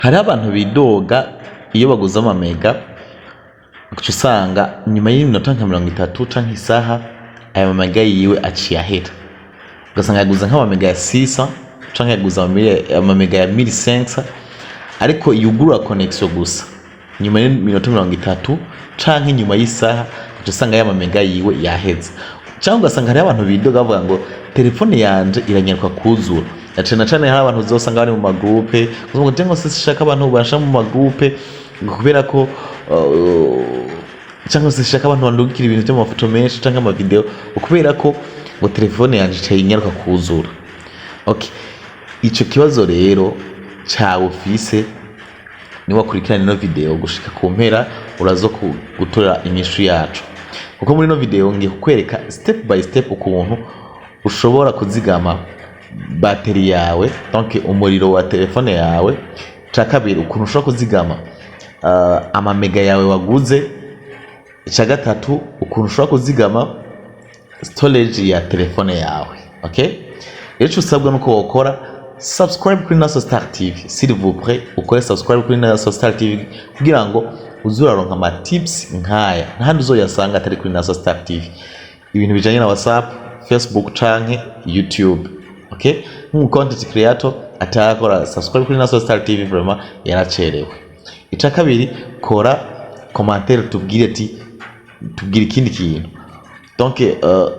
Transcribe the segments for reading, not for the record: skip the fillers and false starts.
Hari abantu bidoga iyo baguze amamega ugaca usanga nyuma y'iminota nka 30 canke isaha aya mamega yiwe aciye ahera, ugasanga yaguze nk'amamega ya 600 canke yaguze amamega ya 1500 ariko yugurura connection gusa nyuma y'iminota 30 canke nyuma y'isaha ugaca usanga ya mamega yiwe yaheze. Cyangwa ugasanga hari abantu bidoga bavuga ngo telefone yanje iranyaruka kuzura, na cane hari abantu uzosanga bari mu magroupe ngo jengo sishaka abantu basha mu magroupe kubera ko cyangwa sishaka abantu bandukira ibintu byo mafoto menshi cyangwa ama video kubera ko ngo telefone yanje cyinyaruka kuzura. Okay, ico kibazo rero cha office ni wakurikirana ino video gushika ku mpera urazo gutora inyishu yacu, kuko muri ino video ngiye kukwereka step by step ukuntu ushobora kuzigama bateri yawe, donc umuriro wa telefone yawe. Ca kabiri ukuntu ushobora kuzigama amamega yawe waguze. Ca gatatu ukuntu ushobora kuzigama storage ya telefone yawe. Okay, rero usabwa nuko wokora subscribe kuri Naso Star TV, s'il vous plaît ukore subscribe kuri Naso Star TV kugira ngo uzuraronka ama tips nkaya ntandi uzoyasanga atari kuri Naso Star TV, ibintu bijanye na WhatsApp, Facebook canke YouTube. Okay, content creator atakora subscribe kuri Naso Star TV vraiment yaracerewe. Ica kabiri kora commentaire tubwire ikindi kintu, donc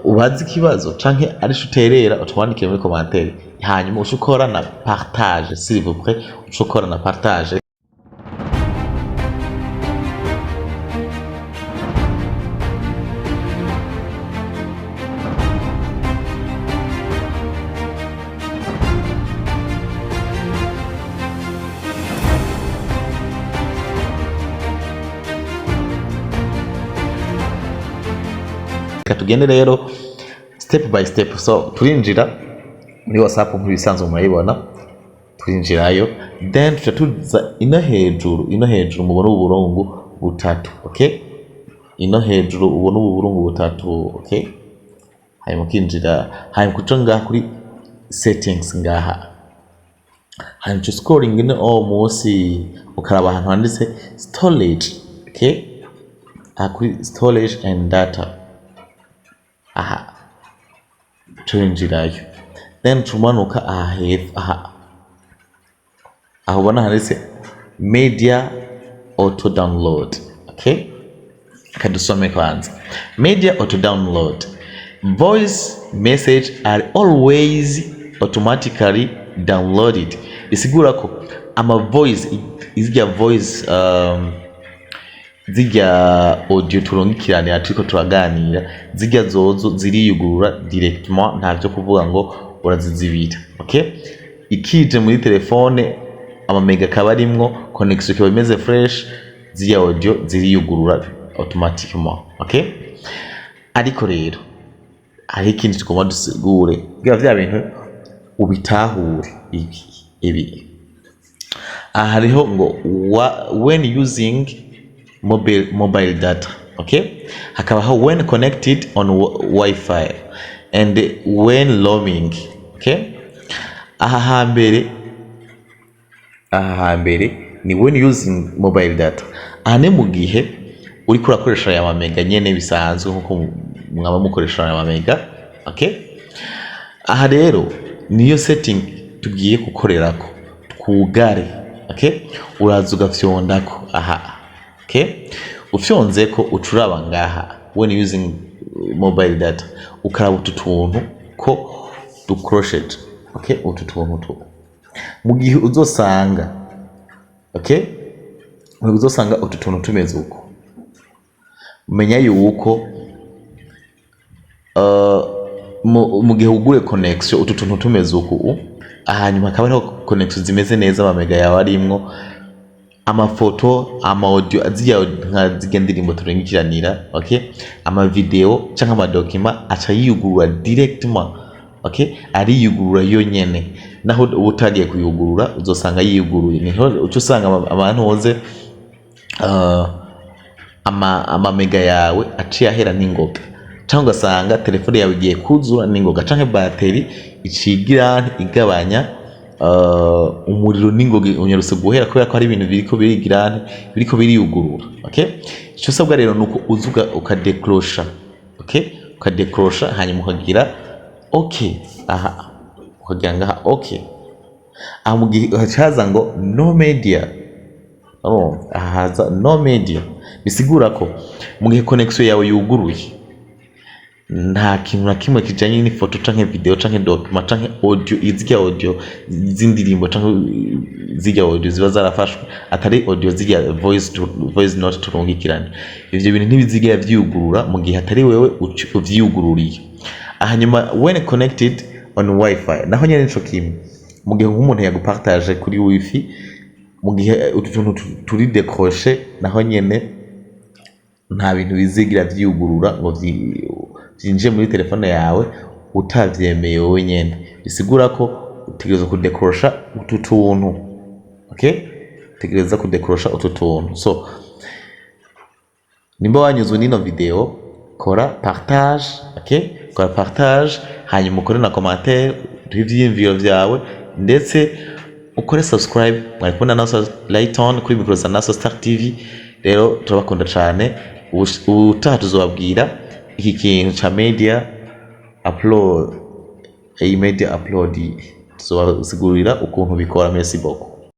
ubazi kibazo canke ari shuterera utwandikire muri commentaire, hanyuma ushukora na partage, s'il vous plaît ushukora na partage. Tugende rero step by step. So turinjira muri WhatsApp nk'ibisanzwe murayibona, turinjirayo then tuza ino hejuru mubona uburungu butatu. Okay, ino hejuru ubona uburungu butatu. Okay, hanyuma kinjira, hanyuma kuconga kuri settings ngaha, hanyuma scoring ino munsi ukaraba ahantu handitse storage. Okay, kuri storage and data. Aha, turinjirayo then tumanuka aha ubona handitse media auto download. Okay, kadusome kwanza. Media auto download, voice message are always automatically downloaded. Isigura ko ama voice izija voice zijya audio turungikirane aturiko turaganira, zijya zozo ziriyugurura directement, ntavyo kuvuga ngo urazizibita. Okay, ikije muri telefone amamega kabarimwo connection kiba imeze fresh, zijya audio ziriyugurura automatiquement. Okay, ariko rero hari ikindi tugomba dusigure kugira vya bintu ubitahure ibi. Hariho ngo when using mobile data. Okay, hakabaho when connected on Wi-Fi and when roaming. Okay, aha hambere ni when using mobile data, ane mu gihe uri kurakoresha ya mamega nyene bisanzwe nkuko mwaba mukoresha ya mamega. Okay, aha rero niyo setting tugiye gukorerako twugare. Okay, uraza ugafyondako aha. Okay, ufyonze ko ucuraba ngaha when using mobile data ukaraba ututuntu ko ducrochet. Okay, ututuntu mu gihe uzosanga. Okay, uzosanga ututuntu tumeze uko, menya yuko mu gihe ugure connection ututuntu tumeze uko, hanyuma akaba connection zimeze neza amamega yawe arimwo amafoto, ama audio zirya ndirimbo turengikiranira. Okay, ama video cyangwa ama document acha yiyugurura directement. Okay, ari yugurura yo nyene, naho utagiye kuyugurura uzosanga yiyuguruye. Niho uco usanga abantu hoze ama mega yawe aciye ahera n'ingoga, cyangwa ugasanga telefone yawe igiye kuzura n'ingoga, canke bateri icigira igabanya umuriro n'ingoga unyarutse guhera kubera ko hari ibintu biriko biriyugurura. Okay, icyo usabwa rero nuko uzuga ukadekrosha. Okay, ukadekrosha hanyuma ukagira okay, aha ukagira ngaha okay, aha mu gihe hacaza ngo no media. Haza no media bisigura ko mu gihe connection yawe yuguruye nta kintu na kimwe kijanye n'ifoto canke video canke document canke audio, izijya audio z'indirimbo canke zijya audio ziba zarafashwe atari audio zijya voice note turungikirana, ivyo bintu ntibizigera vyugurura mu gihe atari wewe uvyugururiye. Hanyuma when connected on wifi naho nyene nico kimwe, mu gihe nk'umuntu yagupartage kuri wifi, mu gihe utuntu turi décroché naho nyene nta bintu bizigira vyugurura ngo vyinje muri telefone yawe utavyemeye wowe nyene. Bisigura ko utegereza kudekrosha utu tuntu. Okay, utegereza kudekrosha utu tuntu. So nimba wanyuzwe n'ino video, kora partage. Okay, kora partage hanyuma ukore na commentaire ivyiyumviro vyawe, ndetse ukore subscribe. Mwari kubona Naso Layton kuri micro za Naso Star TV. Rero turabakunda cyane, utaha tuzobabwira iki kintu cha media upload, media upload tuzobasigurira ukuntu bikora. Merci beaucoup.